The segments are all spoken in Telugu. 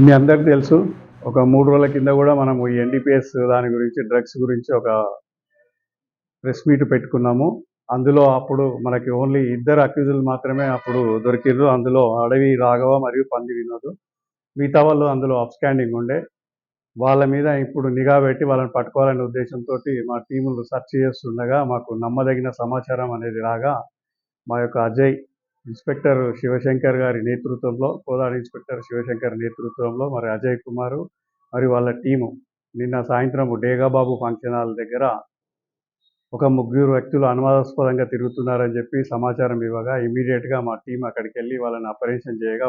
మీ అందరికి తెలుసు ఒక 3 రోజుల కింద కూడా మనము ఈ ఎన్‌డీపీఎస్ దాని గురించి డ్రగ్స్ గురించి ఒక ప్రెస్ మీట్ పెట్టుకున్నాము. అందులో అప్పుడు మనకి ఓన్లీ ఇద్దరు అక్యూజ్‌లు మాత్రమే అప్పుడు దొరికిర్రు. అందులో అడవి రాఘవ మరియు పంది వినోద్. మిగతా వాళ్ళు అందులో అబ్‌స్కాండింగ్ ఉండే. వాళ్ళ మీద ఇప్పుడు నిఘా పెట్టి వాళ్ళని పట్టుకోవాలనే ఉద్దేశంతోటి మా టీములు సెర్చ్ చేస్తుండగా మాకు నమ్మదగిన సమాచారం అనేది రాగా మా యొక్క అజయ్ ఇన్స్పెక్టర్ శివశంకర్ గారి నేతృత్వంలో, కోదాడ ఇన్స్పెక్టర్ శివశంకర్ నేతృత్వంలో మరి అజయ్ కుమారు మరియు వాళ్ళ టీము నిన్న సాయంత్రం డేగాబాబు ఫంక్షన్ హాల్ దగ్గర ఒక ముగ్గురు వ్యక్తులు అనుమానాస్పదంగా తిరుగుతున్నారని చెప్పి సమాచారం ఇవ్వగా ఇమీడియట్గా మా టీం అక్కడికి వెళ్ళి వాళ్ళని అపరేషన్ చేయగా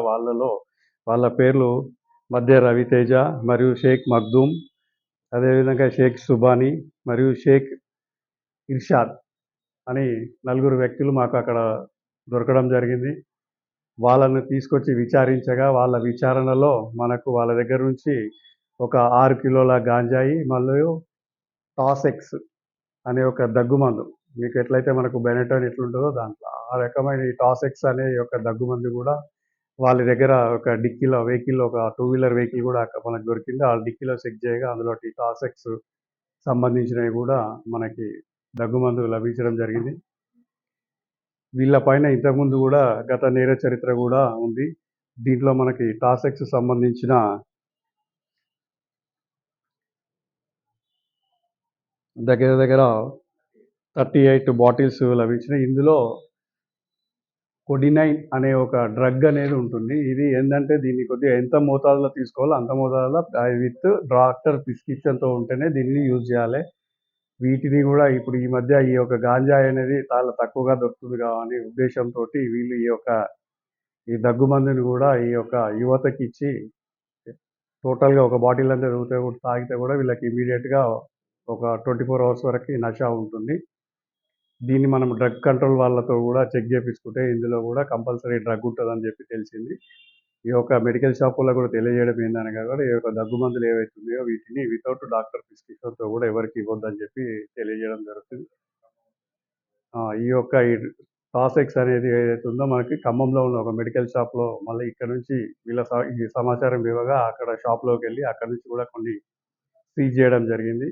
వాళ్ళ పేర్లు మధ్య రవితేజ మరియు షేక్ మగ్దూమ్, అదేవిధంగా షేక్ సుబానీ మరియు షేక్ ఇర్షాద్ అని నలుగురు వ్యక్తులు మాకు అక్కడ దొరకడం జరిగింది. వాళ్ళను తీసుకొచ్చి విచారించగా వాళ్ళ విచారణలో మనకు వాళ్ళ దగ్గర నుంచి ఒక 6 కిలోల గాంజాయి మరియు టాసెక్స్ అనే ఒక దగ్గుమందు, మీకు ఎట్లయితే మనకు బెనటోన్ ఎట్లుంటుందో దాంట్లో ఆ రకమైన ఈ టాసెక్స్ అనే ఒక దగ్గుమందు కూడా వాళ్ళ దగ్గర ఒక డిక్కీలో వెహికల్, ఒక 2 వీలర్ వెహికల్ కూడా మనకు దొరికింది. ఆ డిక్కీలో చెక్ చేయగా అందులో టాసెక్స్ సంబంధించినవి కూడా మనకి దగ్గుమందు లభించడం జరిగింది. వీళ్ళ పైన ఇంతకుముందు కూడా గత నేర చరిత్ర కూడా ఉంది. దీంట్లో మనకి టాసెక్స్ సంబంధించిన దగ్గర 38 బాటిల్స్ లభించినాయి. ఇందులో కొడినైన్ అనే ఒక డ్రగ్ అనేది ఉంటుంది. ఇది ఏంటంటే దీన్ని కొద్దిగా ఎంత మోతాదులో తీసుకోవాలో అంత మోతాదులో విత్ డాక్టర్ ప్రిస్క్రిప్షన్తో ఉంటేనే దీన్ని యూజ్ చేయాలి. వీటిని కూడా ఇప్పుడు ఈ మధ్య ఈ యొక్క గాంజాయి అనేది చాలా తక్కువగా దొరుకుతుంది అనే ఉద్దేశంతో వీళ్ళు ఈ దగ్గుమందుని కూడా ఈ యొక్క యువతకి ఇచ్చి టోటల్గా ఒక బాటిల్ అంతా తాగితే కూడా వీళ్ళకి ఇమీడియట్గా ఒక 24 అవర్స్ వరకు నషా ఉంటుంది. దీన్ని మనం డ్రగ్ కంట్రోల్ వాళ్ళతో కూడా చెక్ చేయించుకుంటే ఇందులో కూడా కంపల్సరీ డ్రగ్ ఉంటుందని చెప్పి తెలిసింది. ఈ యొక్క మెడికల్ షాపుల్లో కూడా తెలియజేయడం ఏందనగా కూడా ఈ యొక్క దగ్గుమందులు ఏవైతే ఉన్నాయో వీటిని వితౌట్ డాక్టర్ ప్రిస్క్రిప్షన్తో కూడా ఎవరికి ఇవ్వద్దని చెప్పి తెలియజేయడం జరుగుతుంది. ఈ యొక్క టాసెక్స్ అనేది ఏదైతే ఉందో మనకి ఖమ్మంలో ఉన్న ఒక మెడికల్ షాప్లో మళ్ళీ ఇక్కడ నుంచి ఈ సమాచారం ఇవ్వగా అక్కడ షాప్లోకి వెళ్ళి అక్కడ నుంచి కూడా కొన్ని సీజ్ చేయడం జరిగింది.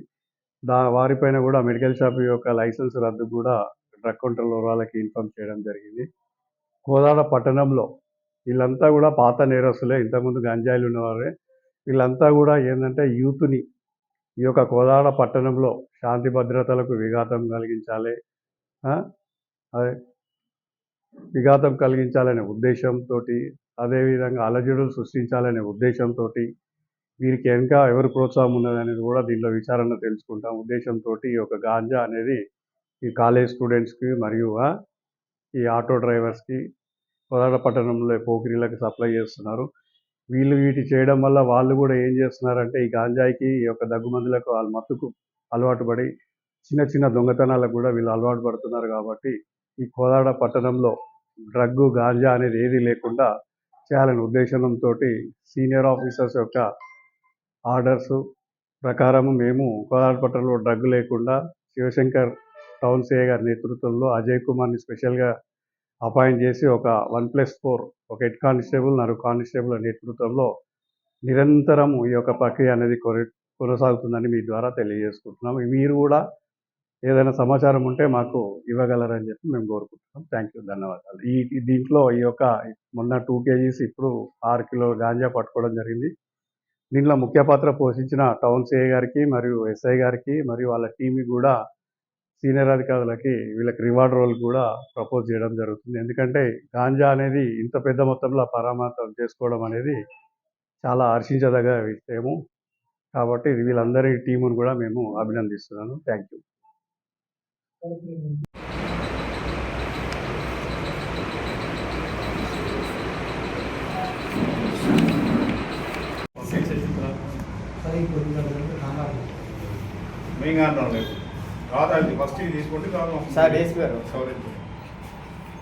వారిపైన కూడా మెడికల్ షాప్ యొక్క లైసెన్స్ రద్దు కూడా డ్రగ్ కంట్రోల్ వాళ్ళకి ఇన్ఫార్మ్ చేయడం జరిగింది. కోదాడ పట్టణంలో వీళ్ళంతా కూడా పాత నేరస్తులే, ఇంతకుముందు గంజాయిలు ఉన్నవారే. వీళ్ళంతా కూడా ఏంటంటే యూత్ని ఈ యొక్క కోదాడ పట్టణంలో శాంతి భద్రతలకు విఘాతం కలిగించాలనే ఉద్దేశంతో, అదేవిధంగా అలజడులు సృష్టించాలనే ఉద్దేశంతో వీరికి ఇంకా ఎవరు ప్రోత్సాహం ఉన్నదనేది కూడా దీనిలో విచారణ తెలుసుకుంటాం ఉద్దేశంతో ఈ యొక్క గాంజా అనేది ఈ కాలేజ్ స్టూడెంట్స్కి మరియు ఈ ఆటో డ్రైవర్స్కి కోదాడ పట్టణంలో పోకిరీలకు సప్లై చేస్తున్నారు. వీటి చేయడం వల్ల వాళ్ళు కూడా ఏం చేస్తున్నారంటే ఈ గాంజాయికి ఈ యొక్క దగ్గుమందులకు వాళ్ళ మత్తుకు అలవాటు పడి చిన్న దొంగతనాలకు కూడా వీళ్ళు అలవాటు పడుతున్నారు. కాబట్టి ఈ కోదాడ పట్టణంలో డ్రగ్గు గాంజా అనేది ఏది లేకుండా చేయాలనే ఉద్దేశంతో సీనియర్ ఆఫీసర్స్ యొక్క ఆర్డర్స్ ప్రకారం మేము కోదాడ పట్టణంలో డ్రగ్ లేకుండా శివశంకర్ టౌన్ సిఐ గారి నేతృత్వంలో అజయ్ కుమార్ని స్పెషల్గా అపాయింట్ చేసి ఒక 1+4 ఒక హెడ్ కానిస్టేబుల్, 4 కానిస్టేబుల్ నేతృత్వంలో నిరంతరం ఈ యొక్క ప్రక్రియ అనేది కొనసాగుతుందని మీ ద్వారా తెలియజేసుకుంటున్నాం. మీరు కూడా ఏదైనా సమాచారం ఉంటే మాకు ఇవ్వగలరని చెప్పి మేము కోరుకుంటున్నాం. థ్యాంక్ యూ, ధన్యవాదాలు. దీంట్లో ఈ యొక్క మొన్న 2 kgs ఇప్పుడు 6 కిలోల గాంజా పట్టుకోవడం జరిగింది. దీంట్లో ముఖ్య పాత్ర పోషించిన టౌన్ సిఐ గారికి మరియు ఎస్ఐ గారికి మరియు వాళ్ళ టీంకి కూడా సీనియర్ అధికారులకి వీళ్ళకి రివార్డ్ రోల్ కూడా ప్రపోజ్ చేయడం జరుగుతుంది. ఎందుకంటే గాంజా అనేది ఇంత పెద్ద మొత్తంలో పరామర్శం చేసుకోవడం అనేది చాలా హర్షించదగ్గ విషయము. కాబట్టి వీళ్ళందరి టీమును కూడా మేము అభినందిస్తున్నాను. Thank you. మేము కాదు ఫస్ట్ తీసుకుంటే సార్ డేస్ గారు